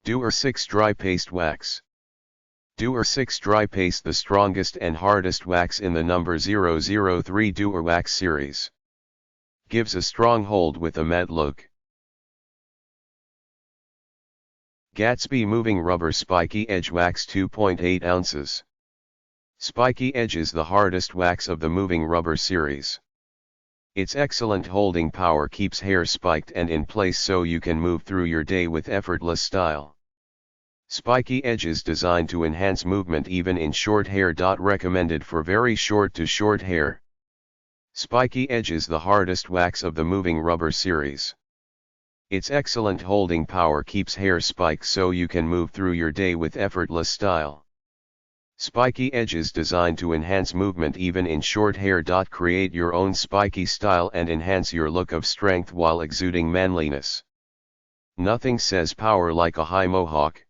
Deuxer 6 Dry Paste Wax. Deuxer 6 Dry Paste, the strongest and hardest wax in the number 003 Deuxer Wax series. Gives a strong hold with a matte look. Gatsby Moving Rubber Spiky Edge Wax 2.8 ounces. Spiky Edge is the hardest wax of the moving rubber series. Its excellent holding power keeps hair spiked and in place so you can move through your day with effortless style. Spiky Edge is designed to enhance movement even in short hair. Recommended for very short to short hair. Spiky Edge is the hardest wax of the moving rubber series. Its excellent holding power keeps hair spiked so you can move through your day with effortless style. Spiky Edge is designed to enhance movement even in short hair. Create your own spiky style and enhance your look of strength while exuding manliness. Nothing says power like a high mohawk.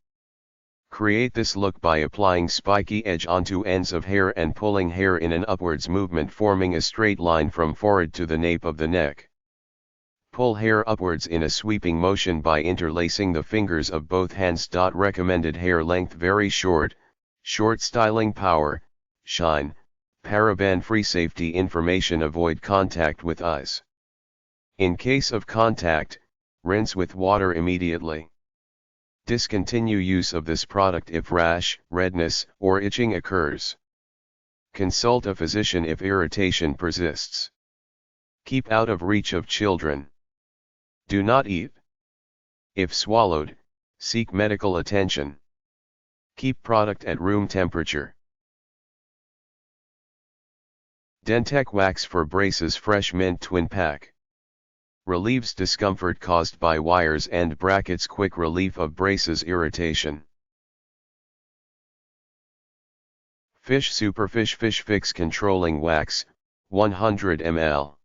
Create this look by applying Spiky Edge onto ends of hair and pulling hair in an upwards movement, forming a straight line from forehead to the nape of the neck. Pull hair upwards in a sweeping motion by interlacing the fingers of both hands. Recommended hair length very short, short styling power, shine, paraben-free. Safety information: avoid contact with eyes. In case of contact, rinse with water immediately. Discontinue use of this product if rash, redness, or itching occurs. Consult a physician if irritation persists. Keep out of reach of children. Do not eat. If swallowed, seek medical attention. Keep product at room temperature. Dentek Wax for Braces Fresh Mint Twin Pack. Relieves discomfort caused by wires and brackets. Quick relief of braces irritation. SuperFish Fishfix Controlling Wax, 100 ml.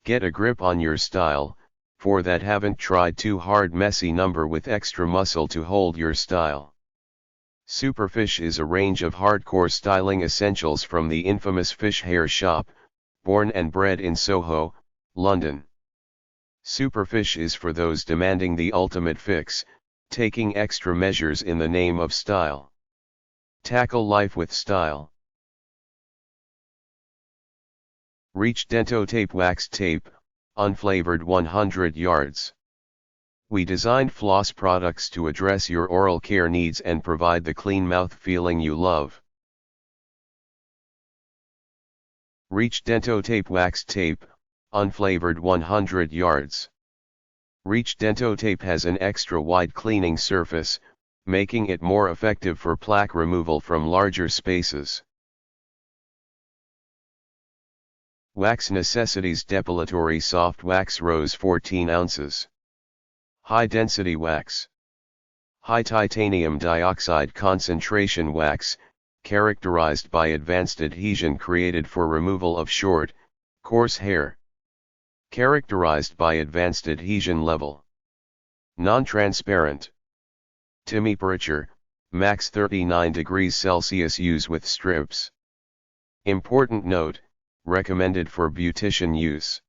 Get a grip on your style, for that haven't tried too hard. Messy number with extra muscle to hold your style. SuperFish is a range of hardcore styling essentials from the infamous Fish Hairshop, born and bred in Soho, London. SuperFish is for those demanding the ultimate fix, taking extra measures in the name of style. Tackle life with style. Reach Dentek Wax Tape, unflavored 100 yards. We designed floss products to address your oral care needs and provide the clean mouth feeling you love. Reach Dentek Wax Tape, unflavored 100 yards. Reach Dentek has an extra wide cleaning surface, making it more effective for plaque removal from larger spaces. Wax Necessities Depilatory Soft Wax Rose 14 ounces. High Density Wax. High Titanium Dioxide Concentration Wax, characterized by advanced adhesion created for removal of short, coarse hair. Characterized by advanced adhesion level. Non-transparent. Temperature, max 39 degrees Celsius. Use with strips. Important note, recommended for beautician use.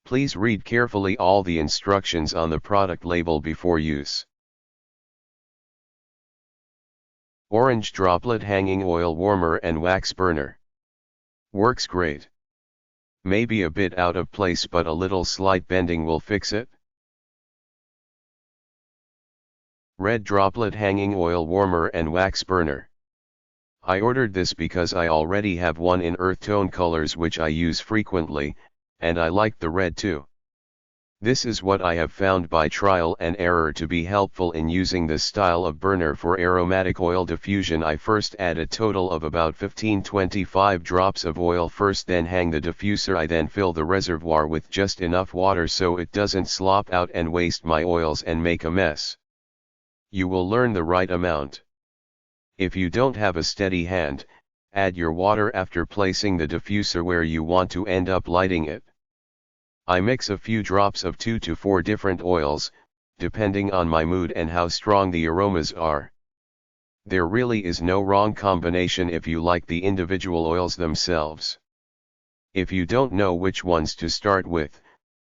Please read carefully all the instructions on the product label before use. Orange Droplet Hanging Oil Warmer and Wax Burner. Works great. Maybe a bit out of place, but a little slight bending will fix it. Red Droplet Hanging Oil Warmer and Wax Burner. I ordered this because I already have one in earth tone colors which I use frequently, and I like the red too. This is what I have found by trial and error to be helpful in using this style of burner for aromatic oil diffusion. I first add a total of about 15-25 drops of oil first, then hang the diffuser. I then fill the reservoir with just enough water so it doesn't slop out and waste my oils and make a mess. You will learn the right amount. If you don't have a steady hand, add your water after placing the diffuser where you want to end up lighting it. I mix a few drops of 2 to 4 different oils, depending on my mood and how strong the aromas are. There really is no wrong combination if you like the individual oils themselves. If you don't know which ones to start with,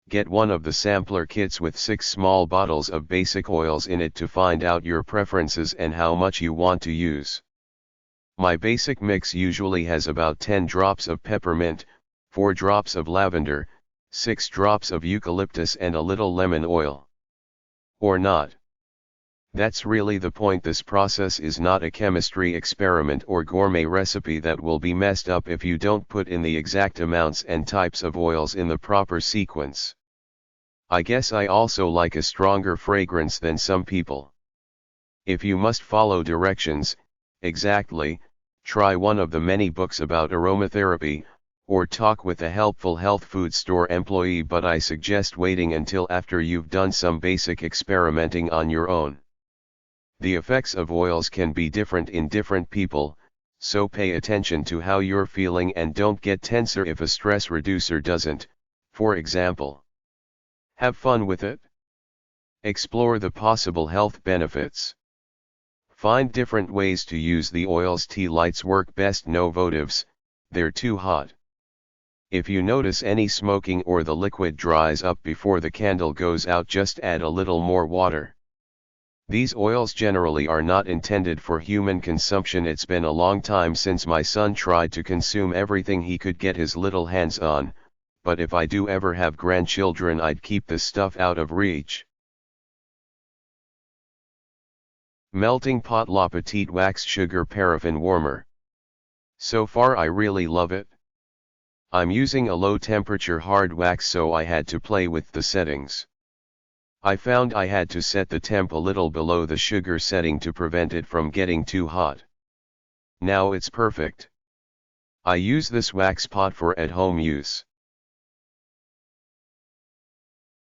Get one of the sampler kits with 6 small bottles of basic oils in it to find out your preferences and how much you want to use. My basic mix usually has about 10 drops of peppermint, 4 drops of lavender, 6 drops of eucalyptus and a little lemon oil. Or not. That's really the point. This process is not a chemistry experiment or gourmet recipe that will be messed up if you don't put in the exact amounts and types of oils in the proper sequence. I guess I also like a stronger fragrance than some people. If you must follow directions exactly, try one of the many books about aromatherapy, or talk with a helpful health food store employee, but I suggest waiting until after you've done some basic experimenting on your own. The effects of oils can be different in different people, so pay attention to how you're feeling and don't get tenser if a stress reducer doesn't, for example. Have fun with it. Explore the possible health benefits. Find different ways to use the oils. Tea lights work best. No votives, they're too hot. If you notice any smoking or the liquid dries up before the candle goes out, just add a little more water. These oils generally are not intended for human consumption. It's been a long time since my son tried to consume everything he could get his little hands on, but if I do ever have grandchildren, I'd keep this stuff out of reach. Melting Pot La Petite Wax Sugar Paraffin Warmer. So far I really love it. I'm using a low temperature hard wax, so I had to play with the settings. I found I had to set the temp a little below the sugar setting to prevent it from getting too hot. Now it's perfect. I use this wax pot for at-home use.